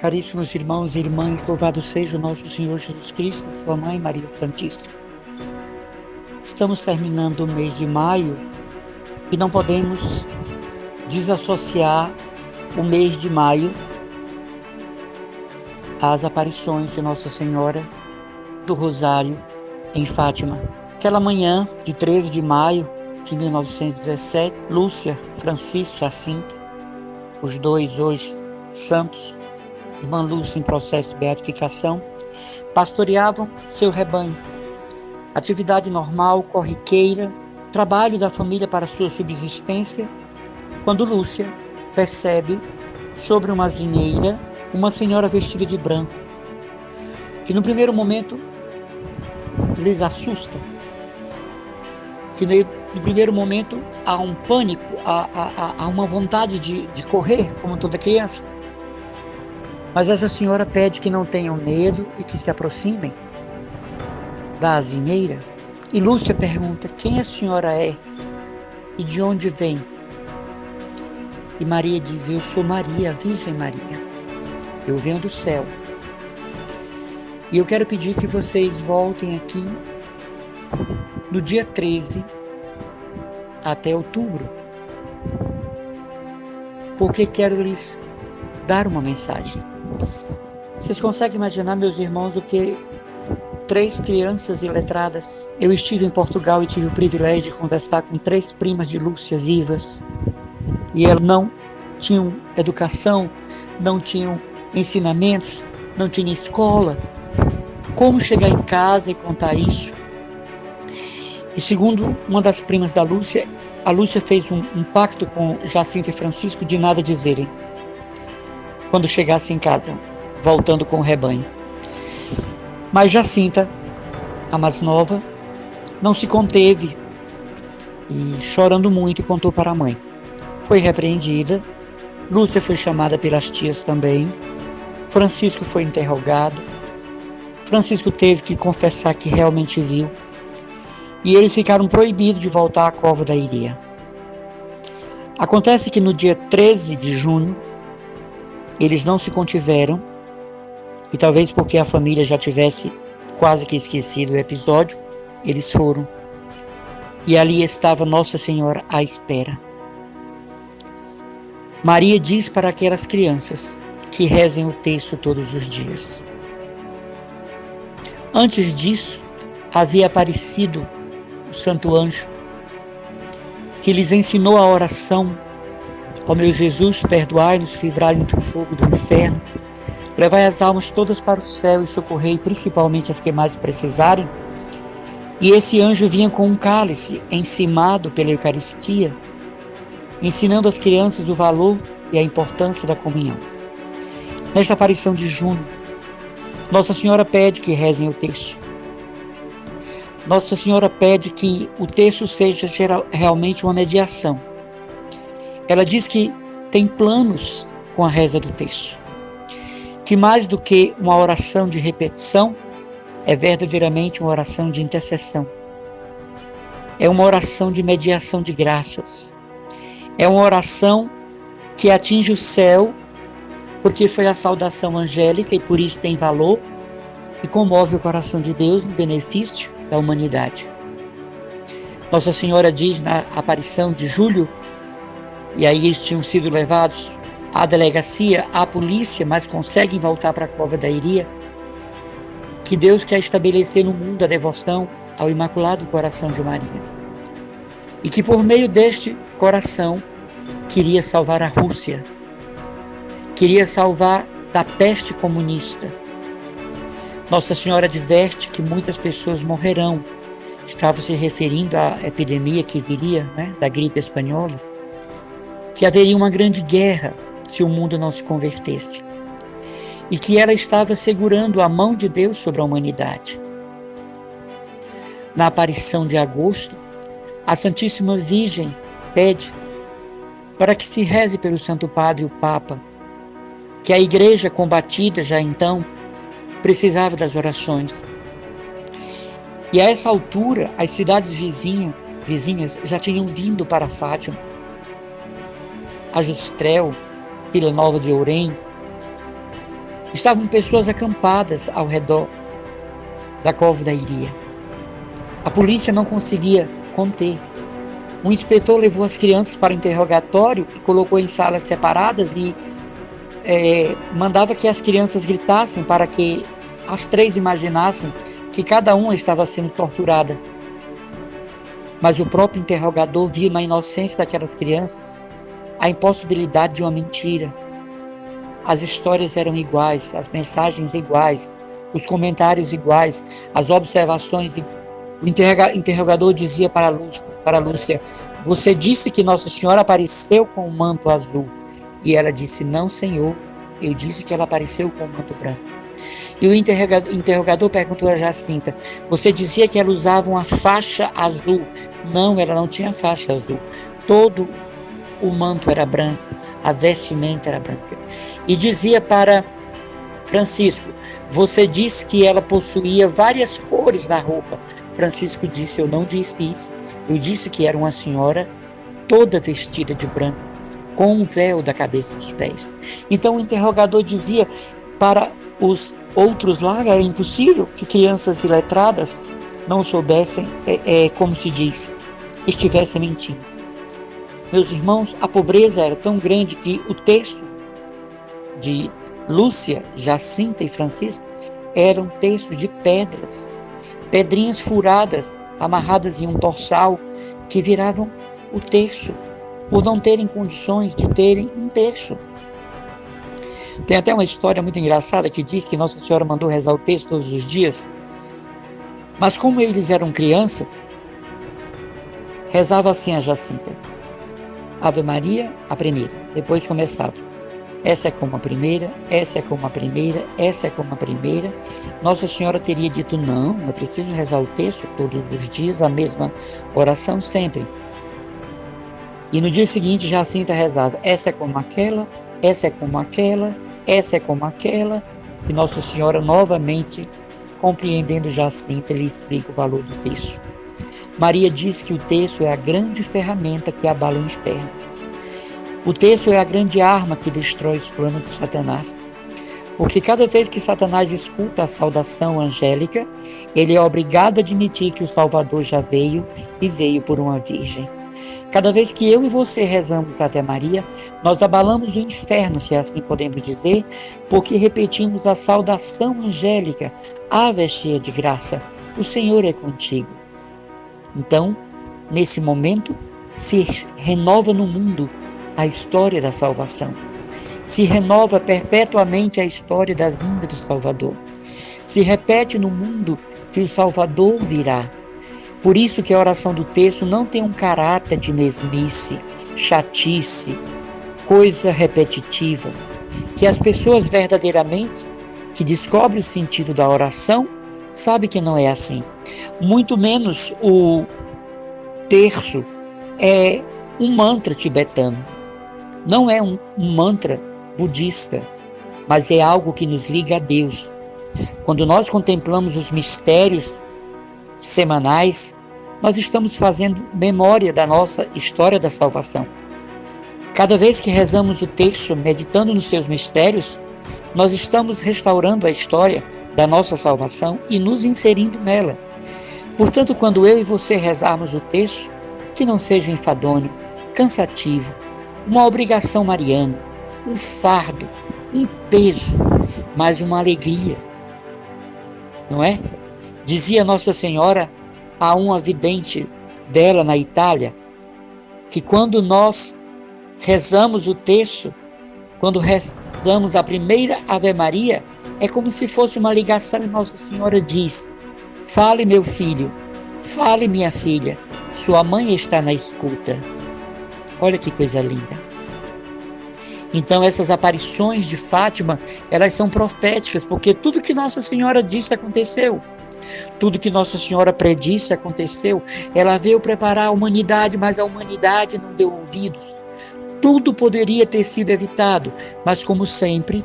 Caríssimos irmãos e irmãs, louvado seja o nosso Senhor Jesus Cristo, sua Mãe Maria Santíssima. Estamos terminando o mês de maio e não podemos desassociar o mês de maio às aparições de Nossa Senhora do Rosário em Fátima. Aquela manhã de 13 de maio de 1917, Lúcia, Francisco e Jacinta, os dois hoje santos, irmã Lúcia em processo de beatificação, pastoreavam seu rebanho. Atividade normal, corriqueira, trabalho da família para sua subsistência, quando Lúcia percebe sobre uma azinheira uma senhora vestida de branco, que no primeiro momento lhes assusta, que no primeiro momento há um pânico, há uma vontade de correr, como toda criança. Mas essa senhora pede que não tenham medo e que se aproximem da azinheira. E Lúcia pergunta: quem a senhora é e de onde vem? E Maria diz: eu sou Maria, a Virgem Maria. Eu venho do céu. E eu quero pedir que vocês voltem aqui no dia 13 até outubro, porque quero lhes dar uma mensagem. Vocês conseguem imaginar, meus irmãos, o que 3 crianças iletradas? Eu estive em Portugal e tive o privilégio de conversar com 3 primas de Lúcia vivas, e elas não tinham educação, não tinham ensinamentos, não tinham escola. Como chegar em casa e contar isso? E segundo uma das primas da Lúcia, a Lúcia fez um pacto com Jacinta e Francisco de nada dizerem quando chegasse em casa, voltando com o rebanho. Mas Jacinta, a mais nova, não se conteve e, chorando muito, contou para a mãe. Foi repreendida, Lúcia foi chamada pelas tias também, Francisco foi interrogado, Francisco teve que confessar que realmente viu, e eles ficaram proibidos de voltar à cova da Iria. Acontece que no dia 13 de junho, eles não se contiveram, e talvez porque a família já tivesse quase que esquecido o episódio, eles foram. E ali estava Nossa Senhora à espera. Maria diz para aquelas crianças que rezem o texto todos os dias. Antes disso, havia aparecido o Santo Anjo, que lhes ensinou a oração: ó meu Jesus, perdoai-nos, livrai-nos do fogo do inferno, levai as almas todas para o céu e socorrei principalmente as que mais precisarem. E esse anjo vinha com um cálice encimado pela Eucaristia, ensinando às crianças o valor e a importância da comunhão. Nesta aparição de junho, Nossa Senhora pede que rezem o texto. Nossa Senhora pede que o texto seja realmente uma mediação. Ela diz que tem planos com a reza do texto, que mais do que uma oração de repetição, é verdadeiramente uma oração de intercessão. É uma oração de mediação de graças. É uma oração que atinge o céu, porque foi a saudação angélica e por isso tem valor, e comove o coração de Deus em benefício da humanidade. Nossa Senhora diz na aparição de julho, e aí eles tinham sido levados à delegacia, à polícia, mas conseguem voltar para a cova da Iria, que Deus quer estabelecer no mundo a devoção ao Imaculado Coração de Maria. E que por meio deste coração queria salvar a Rússia, queria salvar da peste comunista. Nossa Senhora adverte que muitas pessoas morrerão. Estava se referindo à epidemia que viria, da gripe espanhola, que haveria uma grande guerra se o mundo não se convertesse, e que ela estava segurando a mão de Deus sobre a humanidade. Na aparição de agosto, a Santíssima Virgem pede para que se reze pelo Santo Padre e o Papa, que a Igreja combatida já então precisava das orações. E a essa altura, as cidades vizinhas já tinham vindo para Fátima. Ajustrel, Vila Nova de Ourém, Estavam pessoas acampadas ao redor da cova da Iria. A polícia não conseguia conter. Um inspetor levou as crianças para o interrogatório e colocou em salas separadas e mandava que as crianças gritassem para que as três imaginassem que cada uma estava sendo torturada. Mas o próprio interrogador viu na inocência daquelas crianças a impossibilidade de uma mentira. As histórias eram iguais, as mensagens iguais, os comentários iguais, as observações. O interrogador dizia para Lúcia: você disse que Nossa Senhora apareceu com um manto azul. E ela disse: não, Senhor, eu disse que ela apareceu com um manto branco. E o interrogador perguntou a Jacinta: você dizia que ela usava uma faixa azul. Não, ela não tinha faixa azul. Todo o manto era branco, a vestimenta era branca. E dizia para Francisco: você disse que ela possuía várias cores na roupa. Francisco disse: eu não disse isso. Eu disse que era uma senhora toda vestida de branco, com um véu da cabeça aos pés. Então o interrogador dizia para os outros lá: era impossível que crianças iletradas não soubessem, como se diz, estivessem mentindo. Meus irmãos, a pobreza era tão grande que o texto de Lúcia, Jacinta e Francisco eram textos de pedras, pedrinhas furadas, amarradas em um torçal, que viravam o terço, por não terem condições de terem um terço. Tem até uma história muito engraçada que diz que Nossa Senhora mandou rezar o terço todos os dias, mas como eles eram crianças, rezava assim a Jacinta: Ave Maria, a primeira. Depois começava: essa é como a primeira, essa é como a primeira, essa é como a primeira. Nossa Senhora teria dito: não, é preciso rezar o texto todos os dias, a mesma oração sempre. E no dia seguinte Jacinta rezava: essa é como aquela, essa é como aquela, essa é como aquela. E Nossa Senhora, novamente compreendendo Jacinta, lhe explica o valor do texto. Maria diz que o texto é a grande ferramenta que abala o inferno. O texto é a grande arma que destrói os planos de Satanás. Porque cada vez que Satanás escuta a saudação angélica, ele é obrigado a admitir que o Salvador já veio e veio por uma virgem. Cada vez que eu e você rezamos Ave Maria, nós abalamos o inferno, se assim podemos dizer, porque repetimos a saudação angélica: Ave cheia de graça, o Senhor é contigo. Então, nesse momento, se renova no mundo a história da salvação. Se renova perpetuamente a história da vinda do Salvador. Se repete no mundo que o Salvador virá. Por isso que a oração do texto não tem um caráter de mesmice, chatice, coisa repetitiva. Que as pessoas verdadeiramente que descobrem o sentido da oração sabem que não é assim. Muito menos o terço é um mantra tibetano. Não é um mantra budista, mas é algo que nos liga a Deus. Quando nós contemplamos os mistérios semanais, nós estamos fazendo memória da nossa história da salvação. Cada vez que rezamos o texto, meditando nos seus mistérios, nós estamos restaurando a história da nossa salvação e nos inserindo nela. Portanto, quando eu e você rezarmos o texto, que não seja enfadonho, cansativo, uma obrigação mariana, um fardo, um peso, mas uma alegria, não é? Dizia Nossa Senhora a uma vidente dela na Itália, que quando nós rezamos o texto, quando rezamos a primeira Ave Maria, é como se fosse uma ligação e Nossa Senhora diz: fale, meu filho, fale, minha filha, sua mãe está na escuta. Olha que coisa linda. Então essas aparições de Fátima, elas são proféticas, porque tudo que Nossa Senhora disse aconteceu. Tudo que Nossa Senhora predisse aconteceu. Ela veio preparar a humanidade, mas a humanidade não deu ouvidos. Tudo poderia ter sido evitado, mas como sempre,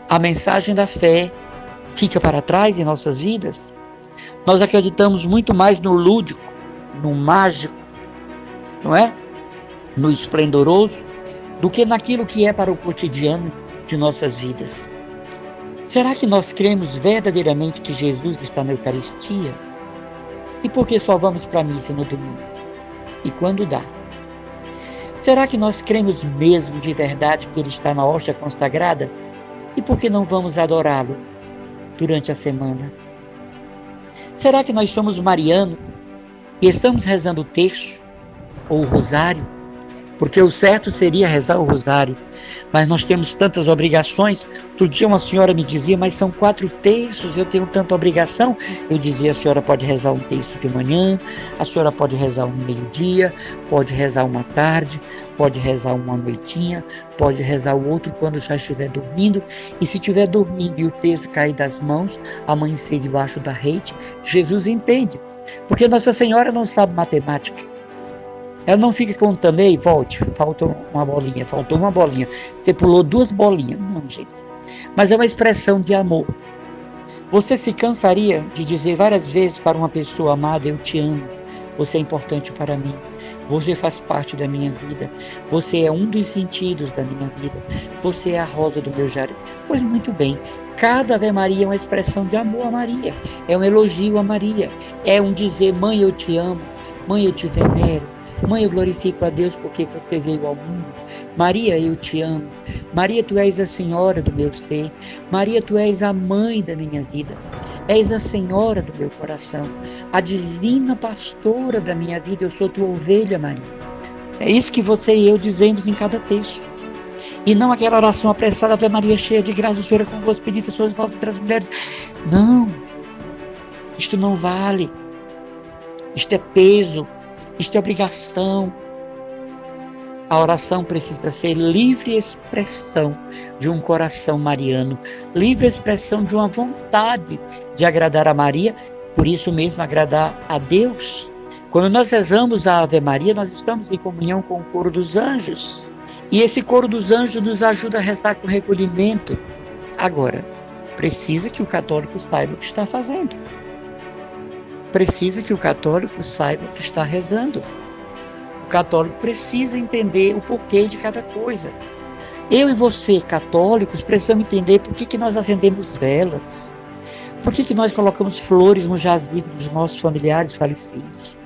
a mensagem da fé fica para trás em nossas vidas. Nós acreditamos muito mais no lúdico, no mágico, não é? No esplendoroso, do que naquilo que é para o cotidiano de nossas vidas. Será que nós cremos verdadeiramente que Jesus está na Eucaristia? E por que só vamos para a missa no domingo? E quando dá? Será que nós cremos mesmo de verdade que Ele está na hóstia consagrada? E por que não vamos adorá-lo durante a semana? Será que nós somos marianos e estamos rezando o terço ou o rosário? Porque o certo seria rezar o rosário, mas nós temos tantas obrigações. Outro dia uma senhora me dizia, mas são 4 terços, eu tenho tanta obrigação. Eu dizia, a senhora pode rezar um terço de manhã, a senhora pode rezar um meio-dia, pode rezar uma tarde, pode rezar uma noitinha, pode rezar o outro quando já estiver dormindo. E se estiver dormindo e o terço cair das mãos, amanhecer debaixo da rede, Jesus entende. Porque Nossa Senhora não sabe matemática. Ela não fica contando, ei, volte, faltou uma bolinha, você pulou 2 bolinhas. Não, gente. Mas é uma expressão de amor. Você se cansaria de dizer várias vezes para uma pessoa amada, eu te amo, você é importante para mim, você faz parte da minha vida, você é um dos sentidos da minha vida, você é a rosa do meu jardim. Pois muito bem, cada Ave Maria é uma expressão de amor a Maria, é um elogio a Maria, é um dizer, mãe, eu te amo, mãe, eu te venero, mãe, eu glorifico a Deus porque você veio ao mundo. Maria, eu te amo. Maria, tu és a Senhora do meu ser. Maria, tu és a mãe da minha vida. És a Senhora do meu coração. A divina pastora da minha vida. Eu sou tua ovelha, Maria. É isso que você e eu dizemos em cada texto. E não aquela oração apressada, Ave Maria cheia de graça, o Senhor é convosco, bendita sois vós entre as mulheres. Não. Isto não vale. Isto é peso. Isto é obrigação. A oração precisa ser livre expressão de um coração mariano, livre expressão de uma vontade de agradar a Maria, por isso mesmo agradar a Deus. Quando nós rezamos a Ave Maria, nós estamos em comunhão com o coro dos anjos. E esse coro dos anjos nos ajuda a rezar com recolhimento. Agora, precisa que o católico saiba o que está fazendo. Precisa que o católico saiba o que está rezando. O católico precisa entender o porquê de cada coisa. Eu e você, católicos, precisamos entender por que nós acendemos velas. Por que nós colocamos flores no jazigo dos nossos familiares falecidos.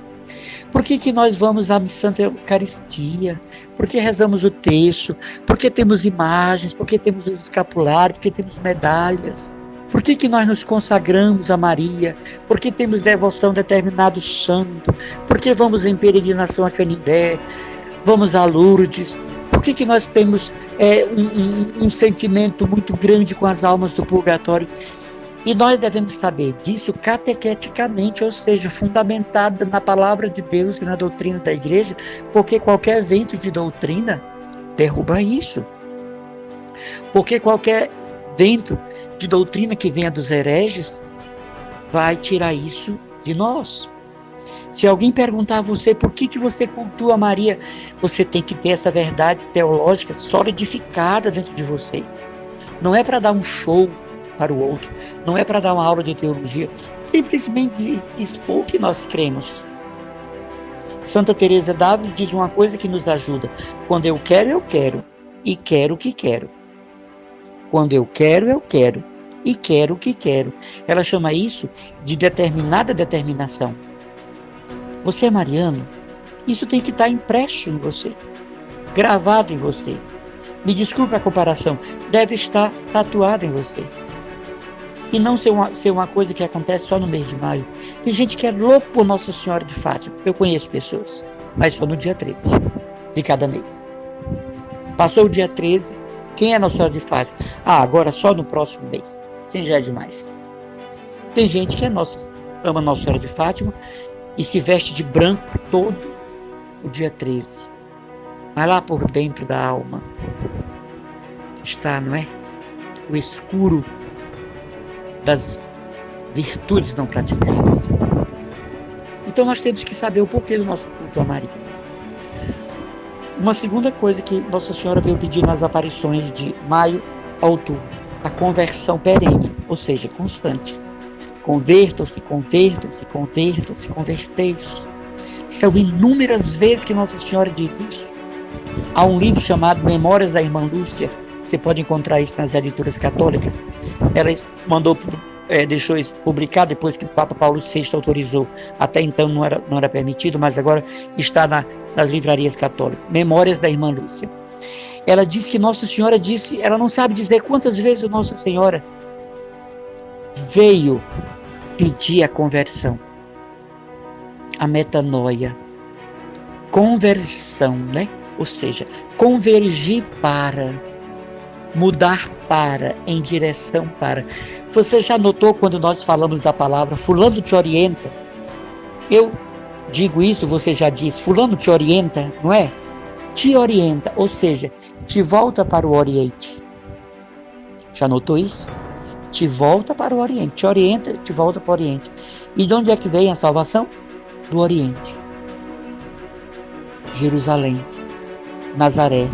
Por que nós vamos à Santa Eucaristia? Por que rezamos o terço? Por que temos imagens? Por que temos os escapulários? Por que temos medalhas? Por que nós nos consagramos a Maria? Por que temos devoção a determinado santo? Por que vamos em peregrinação a Canindé? Vamos a Lourdes? Por que nós temos um sentimento muito grande com as almas do purgatório? E nós devemos saber disso catequeticamente, ou seja, fundamentada na palavra de Deus e na doutrina da igreja, porque qualquer vento de doutrina derruba isso. Porque qualquer vento de doutrina que venha dos hereges vai tirar isso de nós. Se alguém perguntar a você por que você cultua Maria, você tem que ter essa verdade teológica solidificada dentro de você. Não é para dar um show para o outro, não é para dar uma aula de teologia, simplesmente expor o que nós cremos. Santa Teresa d'Ávila diz uma coisa que nos ajuda: quando eu quero, e quero o que quero. Quando eu quero, e quero o que quero. Ela chama isso de determinada determinação. Você é mariano? Isso tem que estar impresso em você, gravado em você. Me desculpe a comparação, deve estar tatuado em você. E não ser uma coisa que acontece só no mês de maio. Tem gente que é louco por Nossa Senhora de Fátima. Eu conheço pessoas, mas só no dia 13 de cada mês. Passou o dia 13, quem é Nossa Senhora de Fátima? Agora só no próximo mês. Assim já é demais. Tem gente que ama Nossa Senhora de Fátima e se veste de branco todo o dia 13. Mas lá por dentro da alma está, não é? O escuro das virtudes não praticadas. Então nós temos que saber o porquê do nosso culto a Maria. Uma segunda coisa que Nossa Senhora veio pedir nas aparições de maio a outubro: a conversão perene, ou seja, constante. Convertam-se, convertam-se, convertam-se, convertei-vos. São inúmeras vezes que Nossa Senhora diz isso. Há um livro chamado Memórias da Irmã Lúcia, Você pode encontrar isso nas editoras católicas. Ela deixou isso publicar depois que o Papa Paulo VI autorizou. Até então não era permitido, mas agora está nas livrarias católicas. Memórias da Irmã Lúcia. Ela diz que Nossa Senhora disse, ela não sabe dizer quantas vezes Nossa Senhora veio pedir a conversão, a metanoia, conversão, né? Ou seja, convergir para, mudar para, em direção para. Você já notou quando nós falamos da palavra fulano te orienta? Eu digo isso, você já disse, fulano te orienta, não é? Te orienta, ou seja, te volta para o Oriente. Já notou isso? Te volta para o Oriente, te orienta, te volta para o Oriente. E de onde é que vem a salvação? Do Oriente. Jerusalém, Nazaré,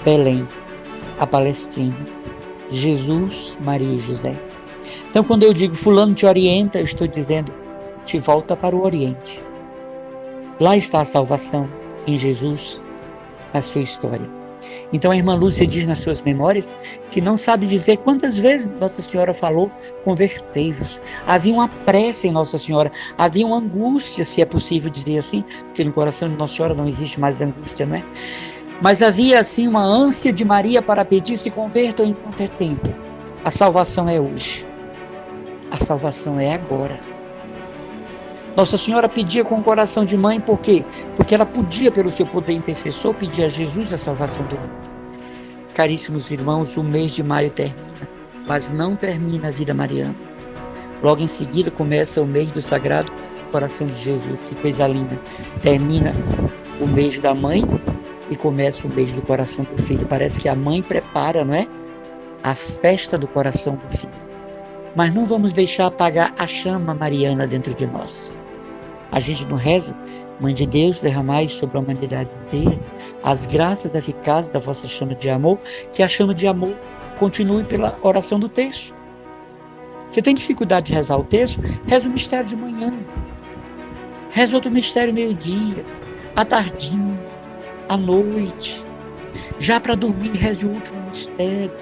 Belém, a Palestina, Jesus, Maria e José. Então, quando eu digo fulano te orienta, eu estou dizendo te volta para o Oriente. Lá está a salvação em Jesus, na sua história. Então a irmã Lúcia diz nas suas memórias que não sabe dizer quantas vezes Nossa Senhora falou convertei-vos. Havia uma pressa em Nossa Senhora, havia uma angústia, se é possível dizer assim, porque no coração de Nossa Senhora não existe mais angústia, não é? Mas havia assim uma ânsia de Maria para pedir se convertam enquanto é tempo. A salvação é hoje. A salvação é agora. Nossa Senhora pedia com o coração de mãe, por quê? Porque ela podia, pelo seu poder intercessor, pedir a Jesus a salvação do mundo. Caríssimos irmãos, o mês de maio termina, mas não termina a vida mariana. Logo em seguida começa o mês do Sagrado Coração de Jesus, que coisa linda. Termina o mês da mãe e começa o mês do coração do filho. Parece que a mãe prepara, não é? A festa do coração do filho. Mas não vamos deixar apagar a chama mariana dentro de nós. A gente não reza, Mãe de Deus, derramai sobre a humanidade inteira as graças eficazes da vossa chama de amor, que a chama de amor continue pela oração do terço. Você tem dificuldade de rezar o terço? Reza o mistério de manhã. Reza outro mistério meio-dia, à tardinha, à noite. Já para dormir, reze o último mistério.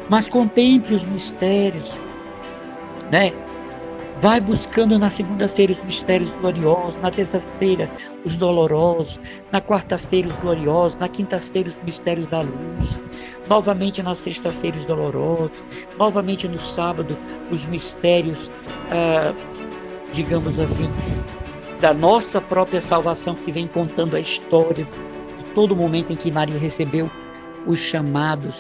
Mas contemple os mistérios, né? Vai buscando na segunda-feira os mistérios gloriosos, na terça-feira os dolorosos, na quarta-feira os gloriosos, na quinta-feira os mistérios da luz, novamente na sexta-feira os dolorosos, novamente no sábado os mistérios, digamos assim, da nossa própria salvação, que vem contando a história de todo momento em que Maria recebeu o chamado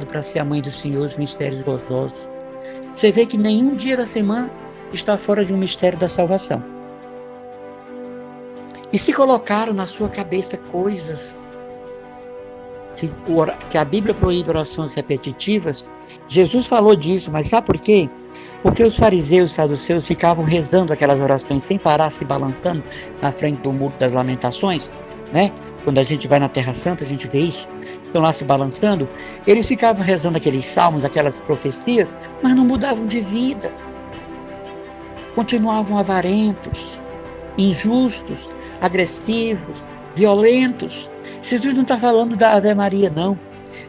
para ser a mãe do Senhor, os mistérios gozosos. Você vê que nenhum dia da semana está fora de um mistério da salvação. E se colocaram na sua cabeça coisas que a Bíblia proíbe orações repetitivas, Jesus falou disso, mas sabe por quê? Porque os fariseus e os saduceus ficavam rezando aquelas orações sem parar, se balançando na frente do muro das lamentações, né? Quando a gente vai na Terra Santa, a gente vê isso, estão lá se balançando, eles ficavam rezando aqueles salmos, aquelas profecias, mas não mudavam de vida. Continuavam avarentos, injustos, agressivos, violentos. Jesus não está falando da Ave Maria, não.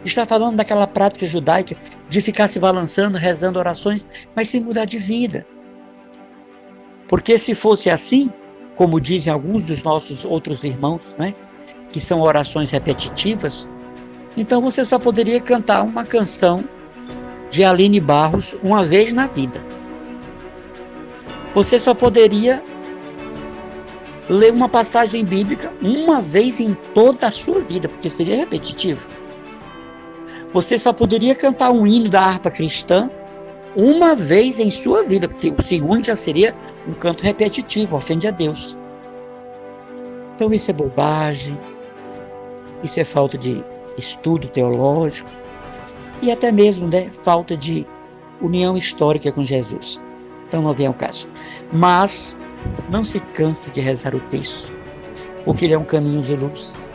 Está falando daquela prática judaica de ficar se balançando, rezando orações, mas sem mudar de vida. Porque se fosse assim, como dizem alguns dos nossos outros irmãos, né, que são orações repetitivas, então você só poderia cantar uma canção de Aline Barros uma vez na vida. Você só poderia ler uma passagem bíblica uma vez em toda a sua vida, porque seria repetitivo. Você só poderia cantar um hino da harpa cristã uma vez em sua vida, porque o segundo já seria um canto repetitivo, ofende a Deus. Então isso é bobagem, isso é falta de estudo teológico e até mesmo, né, falta de união histórica com Jesus. Então não vem ao caso. Mas não se canse de rezar o texto, porque ele é um caminho de luz,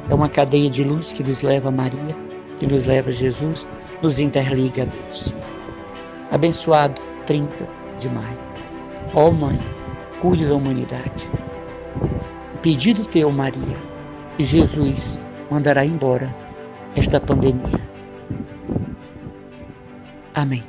é uma cadeia de luz que nos leva a Maria, que nos leva a Jesus, nos interliga a Deus. Abençoado 30 de maio. Ó Mãe, cuide da humanidade. Pedido teu, Maria, e Jesus mandará embora esta pandemia. Amém.